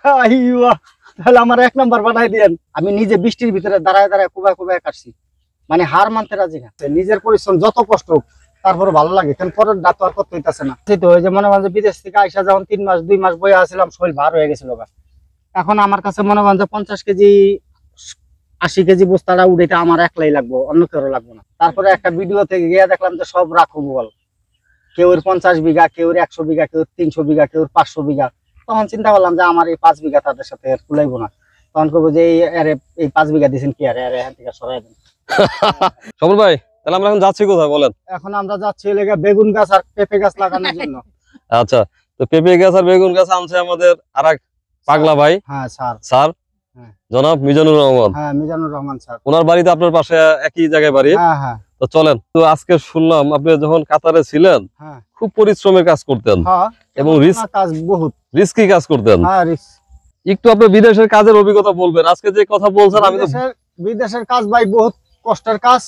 আইয়া, তাহলে আমার 1 নাম্বার বানাই দিয়েন। আমি নিজে বৃষ্টির ভিতরে দাঁড়ায় দাঁড়ায় কোবায় কোবায় কাটছি, মানে হার মানতে রাজি না। নিজের পরিশ্রম যত কষ্ট হোক তারপরে ভালো লাগে, কারণ পরের ডাক্তার আর করতে হইতাছে না। তো ওই যে মনে করেন যে বিদেশ থেকে আইসা যখন 3 মাস 2 মাস বয়ে আসছিলাম, শরীর ভার হয়ে গেছিল। এখন আমার কাছে মনে করেন যে 50 কেজি 80 কেজি বস্তাটা উঠাইতে আমার একলাই লাগবো, অন্য কেউ লাগবো না। তারপরে একটা ভিডিও থেকে গিয়ে দেখলাম যে সব রাখো বল, কেউ 50 বিঘা, কেউ 100 বিঘা, কেউ 300 বিঘা, কেউ 500 বিঘা। তখন চিন্তা করলাম যে আমার এই 5 বিঘা তাদের সাথে কুলাইবো না। তখন করবো যে এই 5 বিঘা দিয়েছেন কি আরে এখান থেকে সরাই দেন। সবল ভাই, তাহলে আমরা এখন যাচ্ছি কোথায় বলেন? এখন আমরা যাচ্ছি লেগে বেগুন গাছ আর পেঁপে গাছ লাগানোর জন্য। আচ্ছা, তো পেঁপে গাছ আর বেগুন গাছ আনছে আমাদের আরেক পাগলা ভাই। হ্যাঁ স্যার। স্যার জনাব মিজানুর রহমান। হ্যাঁ মিজানুর রহমান স্যার। ওনার বাড়িতে আপনার পাশে একই জায়গায় বাড়ি। হ্যাঁ হ্যাঁ। তো চলেন। তো আজকে শুনলাম আপনি যখন কাতারে ছিলেন খুব পরিশ্রমের কাজ করতেন এবং রিস্কি কাজ করতেন। একটু আপনি বিদেশের কাজের অভিজ্ঞতা বলবেন। আজকে যে কথা বলছেন, আমি তো বিদেশের কাজ ভাই বহুত কষ্টের কাজ।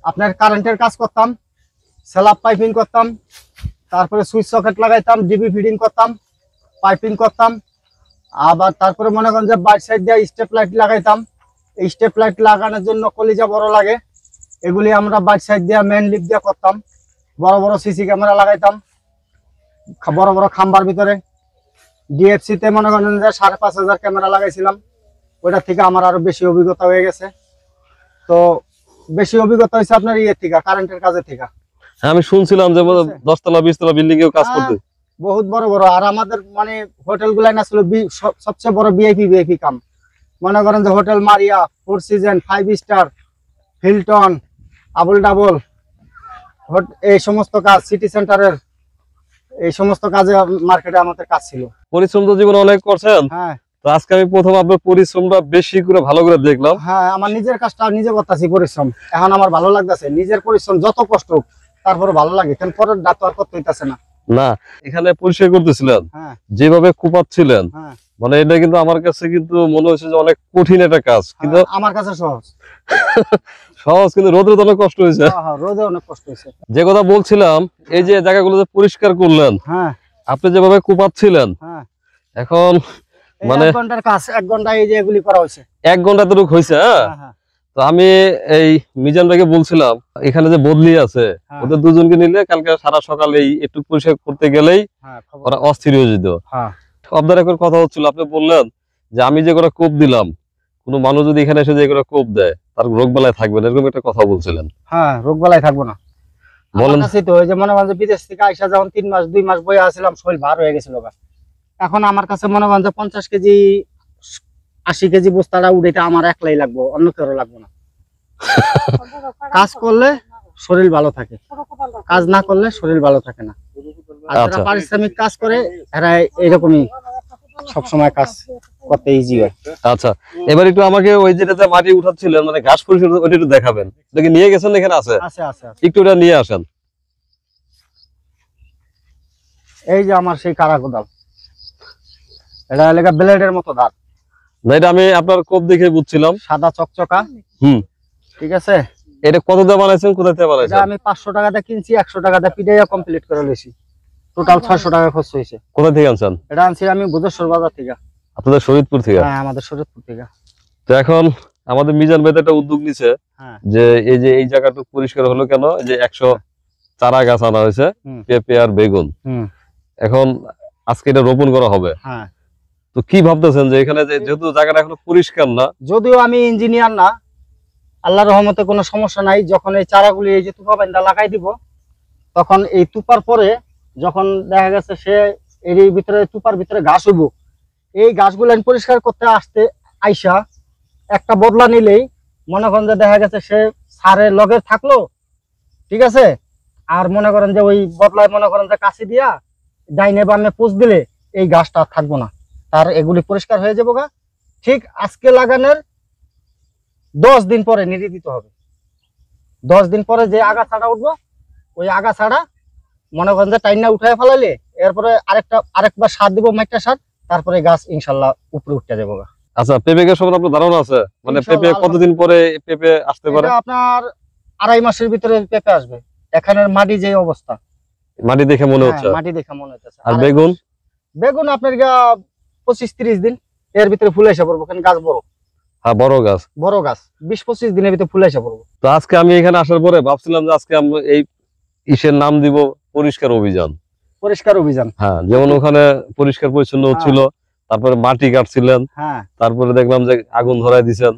আপনার কারেন্টের কাজ করতাম, স্ল্যাব পাইপিং করতাম, তারপরে সুইচ সকেট লাগাইতাম, ডিবি ফিডিং করতাম, পাইপিং করতাম। আবার তারপরে মনে করেন যে বাইক সাইড দিয়ে স্টেপ লাইট লাগাইতাম। এই স্টেপ লাইট লাগানোর জন্য কলিজা বড় লাগে, এগুলি আমরা বাইক সাইড দিয়ে মেন লিপ দিয়ে করতাম। বড় বড় সিসি ক্যামেরা লাগাইতাম বড় বড় খাম্বার ভিতরে। ডিএফসি তে মনে করেন যে 5,500 ক্যামেরা লাগাইছিলাম। ওইটা থেকে আমার আরো বেশি অভিজ্ঞতা হয়ে গেছে। তো বেশি অভিজ্ঞতা হয়েছে আপনার ইয়ে থেকে, কারেন্টের কাজের থেকে। হ্যাঁ, আমি শুনছিলাম যে 10 তলা 20 তলা বিল্ডিং এও কাজ করতে। বহুত বড় বড়। আর আমাদের মানে হোটেল গুলাই না ছিল সবচেয়ে বড় ভিআইপি কাম। মনে করেন যে হোটেল মারিয়া, 4 season, 5 star, Hilton, Abul double, এই সমস্ত কাজ, সিটি সেন্টারের এই সমস্ত কাজে মার্কেটে আমাদের কাজ ছিল। পরিশ্রম তো জীবনে অনেক করছেন। হ্যাঁ, তো আজকে আমি প্রথম আপনার পরিশ্রমটা বেশি করে ভালো করে দেখলাম। হ্যাঁ, আমার নিজের কাজটা নিজে করতেছি পরিশ্রম। এখন আমার ভালো লাগতেছে। নিজের পরিশ্রম যত কষ্ট হোক তারপরে ভালো লাগে, কারণ পরের ডাক্তার করতে হইতাছে না। না, এখানে পরিষ্কার করতেছিলেন, যেভাবে কুপাচ্ছিলেন, মানে এটা কিন্তু আমার কাছে কিন্তু মনে হচ্ছে যে অনেক কঠিন একটা কাজ। কিন্তু আমার কাছে সহজ সহজ, কিন্তু রোদে অনেক কষ্ট হয়েছে। রোদে অনেক কষ্ট হয়েছে। যে কথা বলছিলাম, এই যে জায়গাগুলো যে পরিষ্কার করলেন, আপনি যেভাবে কুপাচ্ছিলেন, এখন মানে 1 ঘন্টার কাজ, 1 ঘন্টা এই যে এগুলি করা হয়েছে। 1 ঘন্টা তো হয়েছে। তো আমি এই মিজান ভাইকে বলছিলাম, এখানে যে বদলি আছে ওদের দুজনকে নিলে কালকে সারা সকালে একটু পরিষ্কার করতে গেলেই ওরা অস্থির হয়ে যেত। আপনার এখন কথা হচ্ছিল, আপনি বললেন যে আমি যে করে কোপ দিলাম, কোনো মানুষ যদি এখানে এসে যে করে কোপ দেয় তার রোগ বেলায় থাকবে না, এরকম একটা কথা বলছিলেন। হ্যাঁ, রোগ বেলায় থাকবো না বলেন। তো ওই যে মনে করেন যে বিদেশ থেকে আইসা যখন 3 মাস 2 মাস বয়ে আসছিলাম, শরীর ভার হয়ে গেছিল। এখন আমার কাছে মনে করেন যে 50 কেজি 80 কেজি বস্তাটা উঠাইতে আমার একলাই লাগবো, অন্য কেউ লাগবো না। কাজ করলে শরীর ভালো থাকে, কাজ না করলে শরীর ভালো থাকে না। আর যারা পারিশ্রমিক কাজ করে এরা এরকমই সবসময় কাজ করতে ইজি হয়। আচ্ছা, এবার একটু আমাকে ওই যেটাতে মাটি উঠাচ্ছিলেন, মানে ঘাস পরিষ্কার, ওইটা একটু দেখাবেন। এটা কি নিয়ে গেছেন? এখানে আছে, একটু ওটা নিয়ে আসেন। এই যে আমার সেই কারা কোদাল, এটা এলাকা ব্লেডের মতো ধার। না, এটা আমি আপনার কোপ দেখে বুঝছিলাম, সাদা চকচকা। ঠিক আছে। এটা কত দিয়ে বানাইছেন, কোথা থেকে বানাইছেন? এটা আমি 500 টাকাতে কিনছি, 100 টাকাতে পিটাইয়া কমপ্লিট করে লইছি। টোটাল 600 টাকা খরচ হয়েছে। কোথা থেকে আনছেন? এটা আনছি আমি বুধেশ্বর বাজার থেকে। আপনাদের শরীয়তপুর থেকে? হ্যাঁ, আমাদের শরীয়তপুর থেকে। তো এখন আমাদের মিজান ভাই একটা উদ্যোগ নিছে যে এই যে এই জায়গাটুকু পরিষ্কার হলো কেন, যে 100 চারা গাছ আনা হয়েছে, পেঁপে আর বেগুন। এখন আজকে এটা রোপণ করা হবে। তো কি ভাবতেছেন যে এখানে যেহেতু জায়গাটা এখনো পরিষ্কার না, যদিও আমি ইঞ্জিনিয়ার না, আল্লাহর রহমতে কোনো সমস্যা নাই। যখন এই চারাগুলি এই যে তুপা বান্ধা লাগাই দিব, তখন এই তুপার পরে যখন দেখা গেছে সে এর ভিতরে তুপার ভিতরে ঘাস হইব, এই গাছগুলো পরিষ্কার করতে আসতে আইসা একটা বদলা নিলেই মনে করেন যে দেখা গেছে সে সারের লগে থাকলো, ঠিক আছে। আর মনে করেন যে ওই বদলায় মনে করেন যে কাছে দিয়া ডাইনে বামে পোষ দিলে এই গাছটা থাকবো না, তার এগুলি পরিষ্কার হয়ে যাবো গা। ঠিক আজকে লাগানোর 10 দিন পরে নিড়ি দিতে হবে। 10 দিন পরে যে আগাছাটা উঠবো, ওই আগাছাটা মনে করেন যে টাইনা উঠায় ফেলাইলে এরপরে আরেকবার সার দিব, মাইটা সার, তারপরে গাছ ইনশাল্লাহ উপরে উঠতে যাবো গা। আচ্ছা, পেঁপে গাছ সম্বন্ধে আপনার ধারণা আছে? মানে পেঁপে কতদিন পরে পেঁপে আসতে পারে? আপনার 2.5 মাসের ভিতরে পেঁপে আসবে। এখানের মাটি যে অবস্থা, মাটি দেখে মনে হচ্ছে। মাটি দেখে মনে হচ্ছে। আর বেগুন? বেগুন আপনার 25-30 দিন এর ভিতরে ফুল এসে পড়বো, কারণ গাছ বড়। হ্যাঁ, বড় গাছ। 20-25 দিনের ভিতরে ফুল এসে পড়বো। তো আজকে আমি এখানে আসার পরে ভাবছিলাম যে আজকে আমরা এই ইসের নাম দিব পরিষ্কার অভিযান। পরিষ্কার অভিযান, হ্যাঁ, যেমন ওখানে পরিষ্কার পরিচ্ছন্ন হচ্ছিল, তারপরে মাটি কাটছিলেন, তারপরে দেখলাম যে আগুন ধরায় দিচ্ছেন।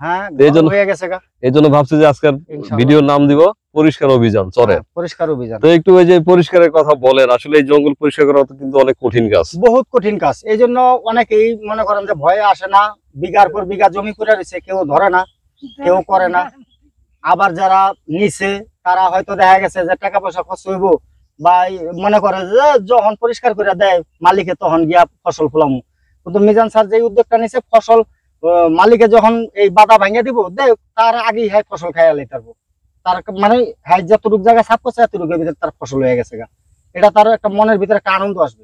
এই জন্য ভাবছি যে আজকের ভিডিওর নাম দিব পরিষ্কার অভিযান চরে। পরিষ্কার অভিযান। তো একটু ওই যে পরিষ্কারের কথা বলেন, আসলে এই জঙ্গল পরিষ্কার করা কিন্তু অনেক কঠিন কাজ, বহুত কঠিন কাজ। এই জন্য অনেকেই মনে করেন যে ভয়ে আসে না, বিঘার পর বিঘা জমি করে রয়েছে, কেউ ধরে না, কেউ করে না। আবার যারা নিচে তারা হয়তো দেখা গেছে যে টাকা পয়সা খরচ হইব, বা মনে করে যে যখন পরিষ্কার করে দেয় মালিকে তখন গিয়া ফসল ফলাম। কিন্তু মিজান স্যার যে উদ্যোগটা নিছে, ফসল মালিকে যখন এই বাধা ভাঙিয়ে দিব তার আগেই হ্যাঁ ফসল খাইয়া লইতে পারবো। তার মানে হ্যাঁ যতটুক জায়গায় সাপ করছে এতটুকুর ভিতরে তার ফসল হয়ে গেছে গা। এটা তার একটা মনের ভিতরে একটা আনন্দ আসবে,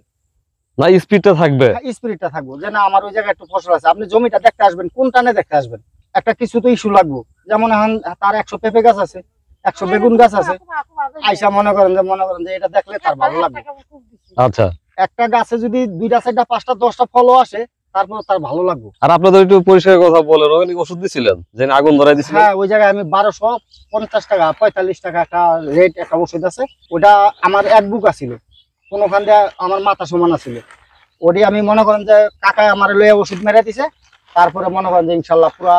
না স্পিডটা থাকবে, স্পিরিটটা থাকবে যে না আমার ওই জায়গায় একটু ফসল আছে। আপনি জমিটা দেখতে আসবেন, কোন টানে দেখতে আসবেন, একটা কিছু তো ইস্যু লাগবে। যেমন এখন তার 100 পেঁপে গাছ আছে, 100 বেগুন গাছ আছে, আইসা মনে করেন যে এটা দেখলে তার ভালো লাগবে। আচ্ছা, একটা গাছে যদি 2টা 4টা 5টা 10টা ফলও আসে তারপর তার ভালো লাগবে। আর আপনাদের একটু পরিষ্কার কথা বলেন, ওখানে ওষুধ দিছিলেন যে আগুন ধরাই দিছিলেন? হ্যাঁ, ওই জায়গায় আমি 1250 টাকা 45 টাকা একটা রেট একটা ওষুধ আছে, ওটা আমার এক বুক আছিল, কোনখান দিয়ে আমার মাথা সমান আছিল। ওটি আমি মনে করেন যে কাকায় আমার লয়ে ওষুধ মেরে দিছে, তারপরে মনে করেন যে ইনশাল্লাহ পুরা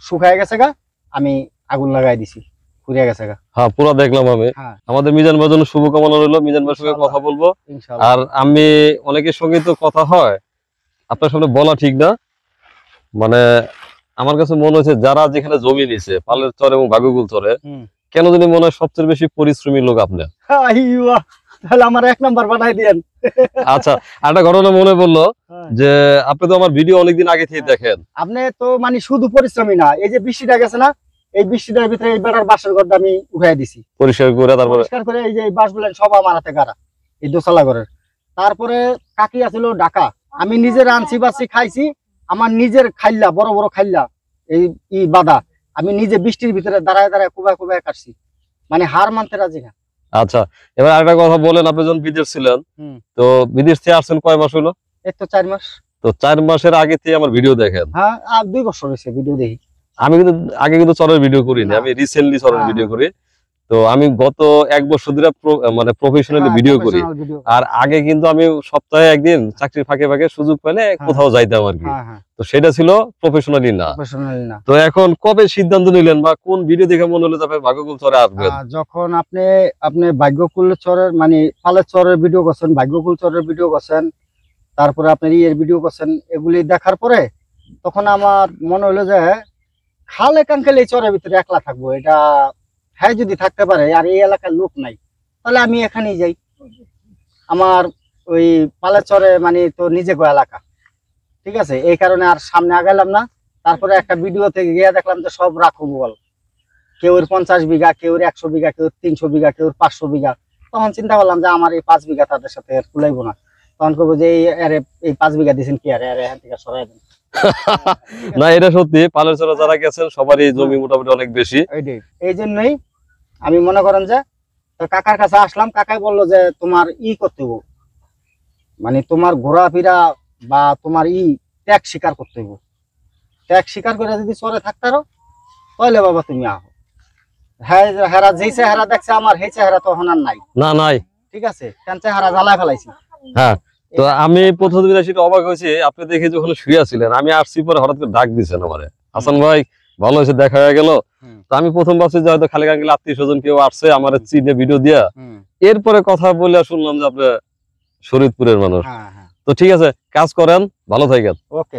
শুকায় গেছে গা, আমি আগুন লাগাই দিছি, পুড়ে গেছে গা। হ্যাঁ, পুরো দেখলাম আমি। আমাদের মিজান ভাইয়ের জন্য শুভকামনা রইল, মিজান ভাইয়ের সঙ্গে কথা বলবো। আর আমি অনেকের সঙ্গে তো কথা হয়, আপনার সামনে বলা ঠিক না, মানে আমার কাছে মনে হচ্ছে যারা যেখানে জমি নিছে পালের চর এবং ভাগ্যকুল চরে, কেন জানি মনে হয় সবচেয়ে বেশি পরিশ্রমী লোক আপনি। তাহলে আমার 1 নাম্বার বানাই দেন। আচ্ছা, একটা ঘটনা মনে পড়লো যে আপনি তো আমার ভিডিও অনেকদিন আগে থেকে দেখেন। আপনি তো মানে শুধু পরিশ্রমী না, এই যে বৃষ্টিটা গেছে না, এই বৃষ্টিটার ভিতরে এই বেড়ার বাসের ঘরটা আমি উঠাই দিছি পরিষ্কার করে, তারপরে পরিষ্কার করে এই যে এই বাসগুলো সব আমার হাতে গাড়া, এই দোতলা ঘরের। তারপরে কাকি আছিল ঢাকা, আমি নিজে রাঁধছি বাসি খাইছি, আমার নিজের খাইল্লা বড় বড় খাইল্লা এই বাদা আমি নিজে বৃষ্টির ভিতরে দাঁড়ায় দাঁড়ায় কোবায় কোবায় কাটছি, মানে হার মানতে রাজি না। আচ্ছা, এবার আরেকটা কথা বলেন, আপনি যখন বিদেশ ছিলেন, তো বিদেশ থেকে আসছেন কয় মাস হলো? এই তো 4 মাস। তো 4 মাসের আগে থেকে আমার ভিডিও দেখেন? হ্যাঁ, আর 2 বছর হয়েছে ভিডিও দেখি। আমি কিন্তু আগে কিন্তু চরের ভিডিও করিনি, আমি রিসেন্টলি চরের ভিডিও করি। তো আমি গত 1 বছর ধরে মানে প্রফেশনালি ভিডিও করি। আর আগে কিন্তু আমি সপ্তাহে একদিন চাকরির ফাঁকে ফাঁকে সুযোগ পেলে কোথাও যাইতাম আর কি। তো সেটা ছিল প্রফেশনালি না। তো এখন কবে সিদ্ধান্ত নিলেন বা কোন ভিডিও দেখে মনে হলো আপনি ভাগ্যকুল চরে আসবেন? যখন আপনি ভাগ্যকুল চরের মানে পালের চরের ভিডিও করছেন, ভাগ্যকুল চরের ভিডিও করছেন, তারপরে আপনার ইয়ের ভিডিও করছেন, এগুলি দেখার পরে তখন আমার মনে হলো যে খালে কাঙ্কেল এই চরের ভিতরে একলা থাকবো, এটা হ্যাঁ যদি থাকতে পারে, আর এই এলাকার লোক নাই, তাহলে আমি এখানেই যাই। আমার ওই পালের চরে মানে তো নিজে গো এলাকা, ঠিক আছে, এই কারণে আর সামনে আগাইলাম না। তারপরে একটা ভিডিওতে গিয়ে দেখলাম যে সব রাখো বল, কেউ 50 বিঘা, কেউ 100 বিঘা, কেউ 300 বিঘা, কেউ 500 বিঘা। তখন চিন্তা করলাম যে আমার এই 5 বিঘা তাদের সাথে কুলাইবো না। তখন করবো যে এই 5 বিঘা দিয়েছেন কি আর এখান থেকে সরাই দেন। না, এটা সত্যি, পালের চরে যারা গেছেন সবারই জমি মোটামুটি অনেক বেশি। এই জন্যই আমি মনে করেন যে কাকার কাছে আসলাম, কাকাই বললো যে তোমার করতে হবো, মানে তোমার ঘোরাফেরা বা তোমার ত্যাগ স্বীকার করতে হবো। ত্যাগ স্বীকার করে যদি চরে থাকতারো তাহলে বাবা তুমি আহো। হ্যাঁ, হেরা যেই চেহারা দেখছে আমার সেই চেহারা তখন আর নাই। না, নাই, ঠিক আছে, কেন চেহারা জ্বালায় ফেলাইছি। হ্যাঁ, তো আমি প্রথম দিন সেটা অবাক হয়েছি, আপনি দেখে যখন শুয়ে ছিলেন, আমি আসছি পরে হঠাৎ করে ডাক দিচ্ছেন আমারে, হাসান ভাই ভালো হয়েছে দেখা হয়ে গেল। তো আমি প্রথম ভাবছি যে হয়তো খালি কাঙ্কেল আত্মীয় স্বজন কেউ আসছে আমার চিনে ভিডিও দিয়া। এরপরে কথা বলে শুনলাম যে আপনি শরীয়তপুরের মানুষ। তো ঠিক আছে, কাজ করেন, ভালো থাকেন। ওকে।